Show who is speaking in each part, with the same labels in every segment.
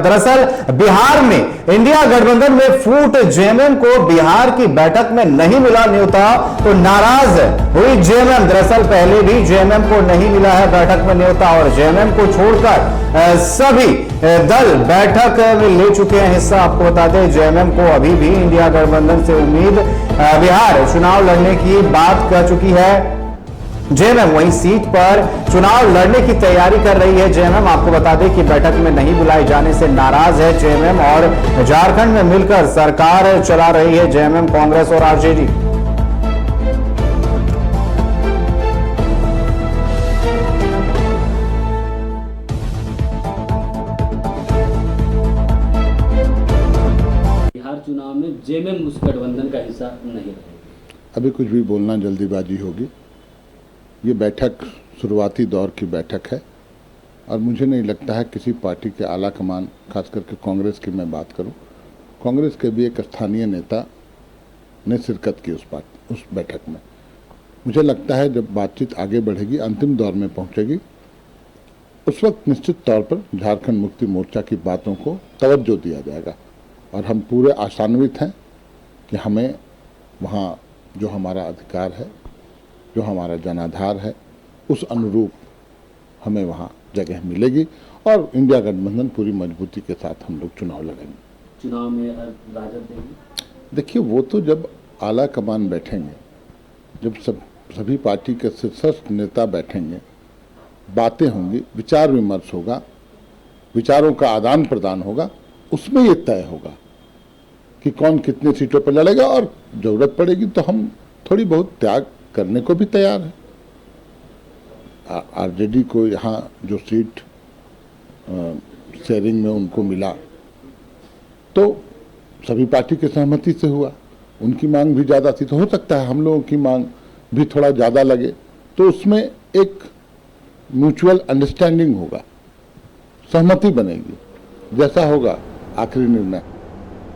Speaker 1: दरअसल बिहार में इंडिया गठबंधन में फूट जेएमएम को बिहार की बैठक में नहीं मिला न्योता तो नाराज हुई जेएमएम। दरअसल पहले भी जेएमएम को नहीं मिला है बैठक में न्योता और जेएमएम को छोड़कर सभी दल बैठक में ले चुके हैं हिस्सा। आपको बता दें जेएमएम को अभी भी इंडिया गठबंधन से उम्मीद बिहार चुनाव लड़ने की बात कर चुकी है जेएमएम। वहीं सीट पर चुनाव लड़ने की तैयारी कर रही है जेएमएम। आपको बता दें कि बैठक में नहीं बुलाए जाने से नाराज है जेएमएम और झारखंड में मिलकर सरकार चला रही है जेएमएम, कांग्रेस और आरजेडी।
Speaker 2: बिहार चुनाव में जेएमएम उस गठबंधन का हिस्सा नहीं रहेगा।
Speaker 3: अभी कुछ भी बोलना जल्दीबाजी होगी। ये बैठक शुरुआती दौर की बैठक है और मुझे नहीं लगता है किसी पार्टी के आला कमान, खास करके कांग्रेस की मैं बात करूं, कांग्रेस के भी एक स्थानीय नेता ने शिरकत की उस बैठक में। मुझे लगता है जब बातचीत आगे बढ़ेगी, अंतिम दौर में पहुंचेगी, उस वक्त निश्चित तौर पर झारखंड मुक्ति मोर्चा की बातों को तवज्जो दिया जाएगा और हम पूरे आशान्वित हैं कि हमें वहाँ जो हमारा अधिकार है, जो हमारा जनाधार है, उस अनुरूप हमें वहाँ जगह मिलेगी और इंडिया गठबंधन पूरी मजबूती के साथ हम लोग चुनाव लड़ेंगे।
Speaker 2: चुनाव में राजद देंगे?
Speaker 3: देखिए, वो तो जब आला कमान बैठेंगे, जब सभी पार्टी के शीर्षस्थ नेता बैठेंगे, बातें होंगी, विचार विमर्श होगा, विचारों का आदान प्रदान होगा, उसमें ये तय होगा कि कौन कितने सीटों पर लड़ेगा और जरूरत पड़ेगी तो हम थोड़ी बहुत त्याग करने को भी तैयार है। आरजेडी को यहाँ जो सीट शेयरिंग में उनको मिला तो सभी पार्टी की सहमति से हुआ। उनकी मांग भी ज़्यादा थी तो हो सकता है हम लोगों की मांग भी थोड़ा ज़्यादा लगे, तो उसमें एक म्यूचुअल अंडरस्टैंडिंग होगा, सहमति बनेगी, जैसा होगा आखिरी निर्णय।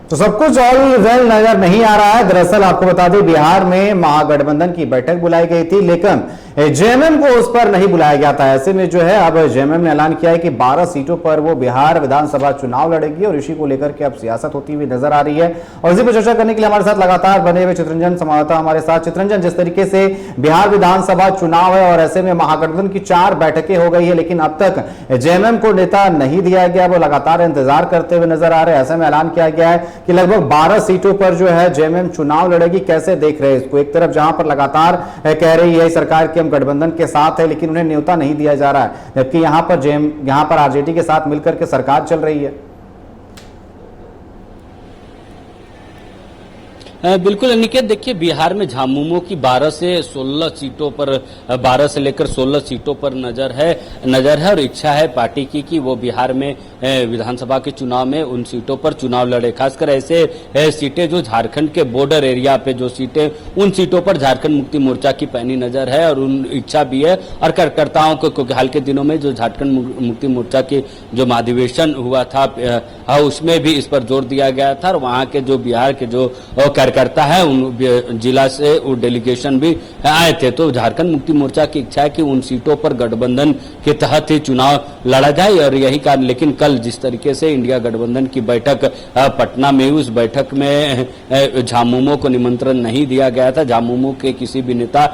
Speaker 1: तो सब कुछ ऑल वेल नजर नहीं आ रहा है। दरअसल आपको बता दें बिहार में महागठबंधन की बैठक बुलाई गई थी लेकिन जेएमएम को उस पर नहीं बुलाया गया था। ऐसे में जो है अब जेएमएम ने ऐलान किया है कि 12 सीटों पर वो बिहार विधानसभा चुनाव लड़ेगी और इसी को लेकर के अब सियासत होती हुई नजर आ रही है। और इसी पर चर्चा करने के लिए हमारे साथ लगातार बने हुए चित्रंजन संवाददाता हमारे साथ। चित्रंजन, जिस तरीके से बिहार विधानसभा चुनाव है और ऐसे में महागठबंधन की 4 बैठकें हो गई है लेकिन अब तक जेएमएम को नेता नहीं दिया गया, वो लगातार इंतजार करते हुए नजर आ रहे हैं। ऐसे में ऐलान किया गया है कि लगभग 12 सीटों पर जो है जेएमएम चुनाव लड़ेगी। कैसे देख रहे हैं इसको? एक तरफ जहां पर लगातार कह रही है सरकार कि हम गठबंधन के साथ है लेकिन उन्हें न्योता नहीं दिया जा रहा है, जबकि यहां पर आरजेडी के साथ मिलकर के सरकार चल रही है।
Speaker 2: बिल्कुल अनिकेत, देखिए बिहार में झामुमो की 12 से 16 सीटों पर 12 से लेकर 16 सीटों पर नजर है और इच्छा है पार्टी की कि वो बिहार में विधानसभा के चुनाव में उन सीटों पर चुनाव लड़े। खासकर ऐसे सीटें जो झारखंड के बॉर्डर एरिया पे जो सीटें, उन सीटों पर झारखंड मुक्ति मोर्चा की पैनी नजर है और उन इच्छा भी है और कार्यकर्ताओं को, क्योंकि हाल के दिनों में जो झारखंड मुक्ति मोर्चा के जो महाधिवेशन हुआ था उसमें भी इस पर जोर दिया गया था और वहाँ के जो बिहार के जो कार्यकर्ता है उन जिला से वो डेलीगेशन भी आए थे। तो झारखंड मुक्ति मोर्चा की इच्छा है कि उन सीटों पर गठबंधन के तहत ही चुनाव लड़ा जाए और यही कारण, लेकिन कल जिस तरीके से इंडिया गठबंधन की बैठक पटना में, उस बैठक में झामुमो को निमंत्रण नहीं दिया गया था, झामुमो के किसी भी नेता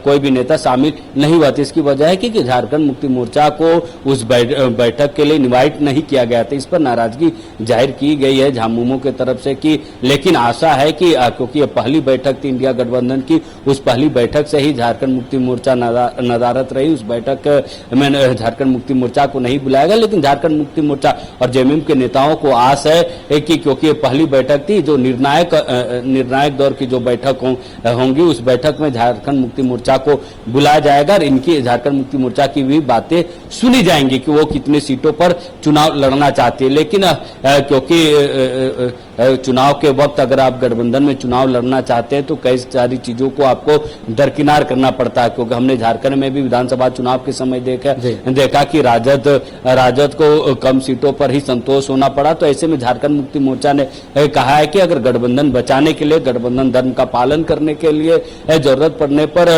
Speaker 2: कोई भी नेता शामिल नहीं हुआ था। इसकी वजह है कि झारखंड मुक्ति मोर्चा को उस बैठक के लिए इनवाइट नहीं किया गया था। इस पर नाराजगी जाहिर की गई है झामुमो की तरफ से कि, लेकिन आशा है कि क्योंकि ये पहली बैठक थी इंडिया गठबंधन की, उस पहली बैठक से ही झारखंड मुक्ति मोर्चा नदारत रही। उस बैठक में झारखंड मुक्ति मोर्चा को नहीं बुलाया गया, लेकिन झारखंड मुक्ति मोर्चा और जेएमएम के नेताओं को आस है कि क्योंकि ये पहली बैठक थी, जो निर्णायक दौर की जो बैठक होंगी उस बैठक में झारखंड मुक्ति मोर्चा को बुलाया जाएगा और इनकी झारखंड मुक्ति मोर्चा की भी बातें सुनी जाएंगी कि वो कितनी सीटों पर चुनाव लड़ना चाहती है। लेकिन क्योंकि चुनाव के वक्त अगर आप गठबंधन में चुनाव लड़ना चाहते हैं तो कई सारी चीजों को आपको दरकिनार करना पड़ता है, क्योंकि हमने झारखंड में भी विधानसभा चुनाव के समय देखा कि राजद को कम सीटों पर ही संतोष होना पड़ा। तो ऐसे में झारखंड मुक्ति मोर्चा ने कहा है कि अगर गठबंधन बचाने के लिए, गठबंधन धर्म का पालन करने के लिए जरूरत पड़ने पर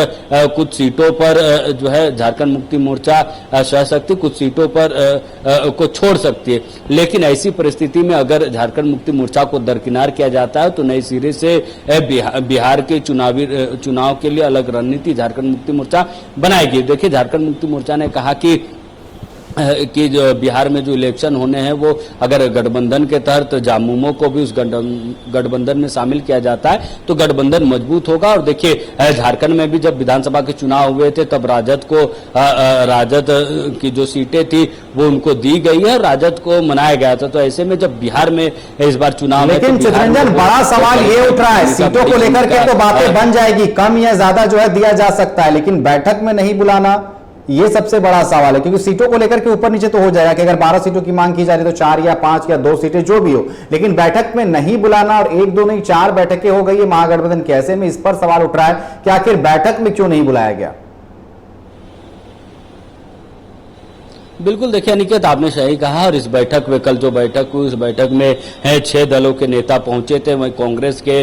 Speaker 2: कुछ सीटों पर जो है झारखंड मुक्ति मोर्चा सह सकती, कुछ सीटों पर को छोड़ सकती है। लेकिन ऐसी परिस्थिति में अगर झारखंड मुक्ति मोर्चा को दरकिनार किया जाता है तो नए सिरे से बिहार के चुनाव के लिए अलग रणनीति झारखंड मुक्ति मोर्चा बनाएगी। देखिए, झारखंड मुक्ति मोर्चा ने कहा कि जो बिहार में जो इलेक्शन होने हैं वो अगर गठबंधन के तहत झामुमो को भी उस गठबंधन में शामिल किया जाता है तो गठबंधन मजबूत होगा। और देखिए, झारखंड में भी जब विधानसभा के चुनाव हुए थे तब राजद की जो सीटें थी वो उनको दी गई है, राजद को मनाया गया था। तो ऐसे में जब बिहार में इस बार चुनाव,
Speaker 1: लेकिन चितरंजन बड़ा सवाल ये उठ रहा है, सीटों को लेकर के तो बातें बन जाएगी, कम या ज्यादा जो है दिया जा सकता है, लेकिन बैठक में नहीं बुलाना ये सबसे बड़ा सवाल है। क्योंकि सीटों को लेकर के ऊपर नीचे तो हो जाएगा कि अगर 12 सीटों की मांग की जा रही है तो 4 या 5 या 2 सीटें जो भी हो, लेकिन बैठक में नहीं बुलाना और 1 2 नहीं 4 बैठकें हो गई है महागठबंधन के, ऐसे में इस पर सवाल उठ रहा है कि आखिर बैठक में क्यों नहीं बुलाया गया।
Speaker 2: बिल्कुल, देखिए अनिकेत, आपने सही कहा। और इस बैठक में, कल जो बैठक हुई उस बैठक में 6 दलों के नेता पहुंचे थे। वहीं कांग्रेस के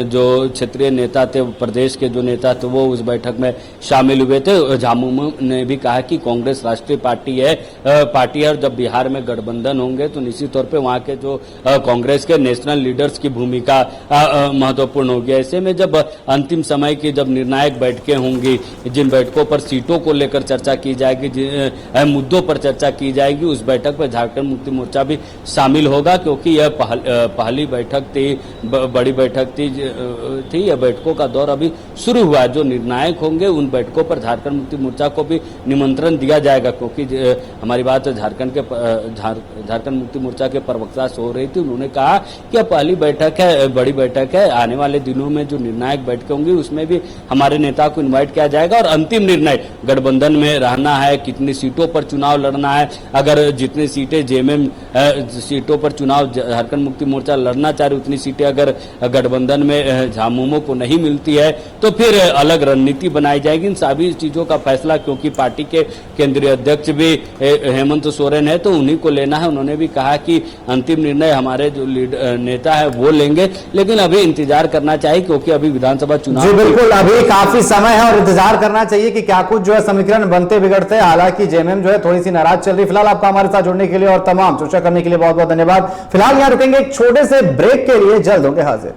Speaker 2: जो क्षेत्रीय नेता थे, प्रदेश के जो नेता थे वो उस बैठक में शामिल हुए थे। झामुमो ने भी कहा कि कांग्रेस राष्ट्रीय पार्टी है और जब बिहार में गठबंधन होंगे तो निश्चित तौर पे वहां के जो कांग्रेस के नेशनल लीडर्स की भूमिका महत्वपूर्ण होगी। ऐसे में जब अंतिम समय की जब निर्णायक बैठकें होंगी, जिन बैठकों पर सीटों को लेकर चर्चा की जाएगी, मुद्दों पर चर्चा की जाएगी, उस बैठक पर झारखंड मुक्ति मोर्चा भी शामिल होगा। क्योंकि यह पहली बैठक थी, बड़ी बैठक थी। यह बैठकों का दौर अभी शुरू हुआ है। जो निर्णायक होंगे उन बैठकों पर झारखंड मुक्ति मोर्चा को भी निमंत्रण दिया जाएगा। क्योंकि हमारी बात झारखंड मुक्ति मोर्चा के प्रवक्ता से हो रही थी, उन्होंने कहा कि यह पहली बैठक है, बड़ी बैठक है। आने वाले दिनों में जो निर्णायक बैठकें होंगी उसमें भी हमारे नेता को इन्वाइट किया जाएगा और अंतिम निर्णय गठबंधन में रहना है, कितनी सीटों पर चुनाव लड़ना है। अगर जितनी सीटें जेएमएम सीटों पर चुनाव झारखंड मुक्ति मोर्चा लड़ना चाह रही, उतनी सीटें अगर गठबंधन में झामुमो को नहीं मिलती है तो फिर अलग रणनीति बनाई जाएगी। इन सभी चीजों का फैसला, क्योंकि पार्टी के केंद्रीय अध्यक्ष भी हेमंत सोरेन है, तो उन्हीं को लेना है। उन्होंने भी कहा कि अंतिम निर्णय हमारे जो नेता है वो लेंगे, लेकिन अभी इंतजार करना चाहिए क्योंकि अभी विधानसभा चुनाव,
Speaker 1: बिल्कुल अभी काफी समय है और इंतजार करना चाहिए कि क्या कुछ जो है समीकरण बनते बिगड़ते। हालांकि जेएमएम जो है थोड़ी सी नाराज चल रही। फिलहाल आपका हमारे साथ जुड़ने के लिए और तमाम चर्चा करने के लिए बहुत बहुत धन्यवाद। फिलहाल यहां रुकेंगे एक छोटे से ब्रेक के लिए, जल्द होंगे हाजिर।